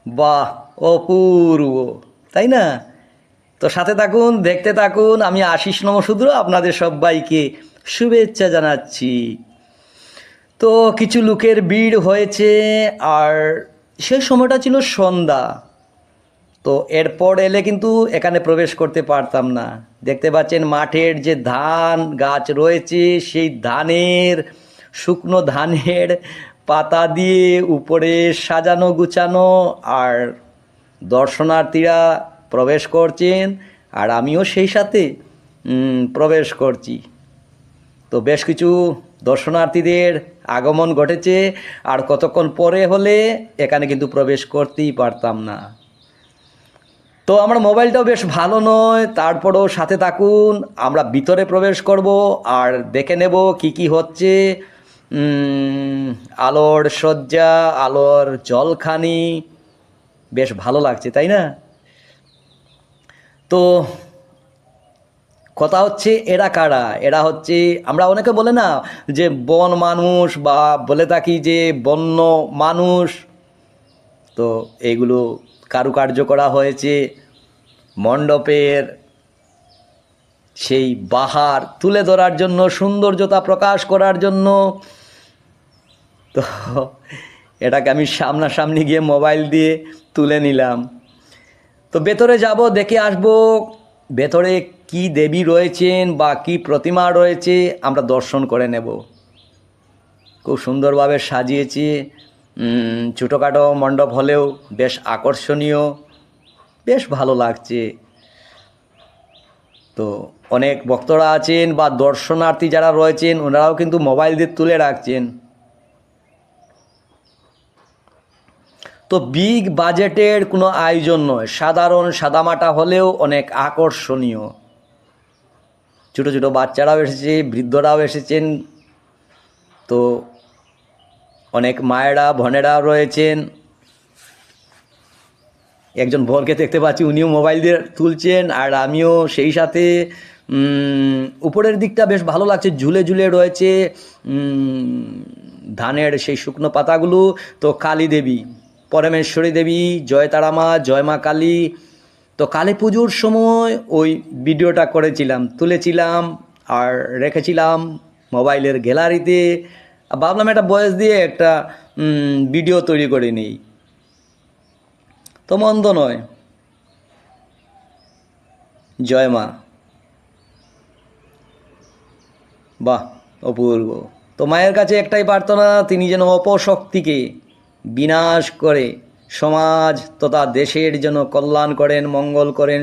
বাহ, অপূর্ব, তাই না? তো সাথে থাকুন, দেখতে থাকুন। আমি আশিস নমশূদ্র আপনাদের সবাইকে শুভেচ্ছা জানাচ্ছি। তো কিছু লোকের ভিড় হয়েছে, আর সেই সময়টা ছিল সন্ধ্যা। তো এরপর এলে কিন্তু এখানে প্রবেশ করতে পারতাম না। দেখতে পাচ্ছেন মাঠের যে ধান গাছ রয়েছে, সেই ধানের, শুকনো ধানের পাতা দিয়ে উপরে সাজানো গুছানো, আর দর্শনার্থীরা প্রবেশ করছেন, আর আমিও সেই সাথে প্রবেশ করছি। তো বেশ কিছু দর্শনার্থীদের আগমন ঘটেছে, আর কতক্ষণ পরে হলে এখানে কিন্তু প্রবেশ করতেই পারতাম না। তো আমার মোবাইলটাও বেশ ভালো নয়, তারপরেও সাথে থাকুন। আমরা ভিতরে প্রবেশ করব আর দেখে নেব কি কি হচ্ছে। আলোর সজ্জা, আলোর জলখানি, বেশ ভালো লাগছে, তাই না? তো কথা হচ্ছে, এরা কারা? এরা হচ্ছে, আমরা অনেকে বলে না যে বন মানুষ, বা বলে থাকি যে বন্য মানুষ। তো এইগুলো কারুকার্য করা হয়েছে মণ্ডপের সেই বাহার তুলে ধরার জন্য, সৌন্দর্যতা প্রকাশ করার জন্য। তো এটাকে আমি সামনাসামনি গিয়ে মোবাইল দিয়ে তুলে নিলাম। তো ভেতরে যাব, দেখে আসব ভেতরে কি দেবী রয়েছেন বা কি প্রতিমা রয়েছে, আমরা দর্শন করে নেব। খুব সুন্দরভাবে সাজিয়েছি। ছোটোখাটো মণ্ডপ হলেও বেশ আকর্ষণীয়, বেশ ভালো লাগছে। তো অনেক ভক্তরা আছেন বা দর্শনার্থী যারা রয়েছেন, ওনারাও কিন্তু মোবাইল দিয়ে তুলে রাখছেন। তো বিগ বাজেটের কোনো আয়োজন নয়, সাধারণ সাদামাটা হলেও অনেক আকর্ষণীয়। ছোটো ছোটো বাচ্চারাও এসেছে, বৃদ্ধরাও এসেছেন। তো অনেক মায়েরা বোনেরা রয়েছেন। একজন বোনকে দেখতে পাচ্ছি, উনিও মোবাইল দিয়ে তুলছেন, আর আমিও সেই সাথে। উপরের দিকটা বেশ ভালো লাগছে, ঝুলে ঝুলে রয়েছে ধানের সেই শুকনো পাতাগুলো। তো কালী দেবী, পরমেশ্বরী দেবী, জয় তারা মা, জয় মা কালী। তো কালী পুজোর সময় ওই ভিডিওটা করেছিলাম, তুলেছিলাম, আর রেখেছিলাম মোবাইলের গ্যালারিতে। ভাবলাম একটা বয়স দিয়ে একটা ভিডিও তৈরি করে নিই। তো মন্দ নয়। জয় মা, বাহ, অপূর্ব। তো মায়ের কাছে একটাই প্রার্থনা, তিনি যেন অপশক্তিকে বিনাশ করে সমাজ তথা দেশের যেন কল্যাণ করেন, মঙ্গল করেন,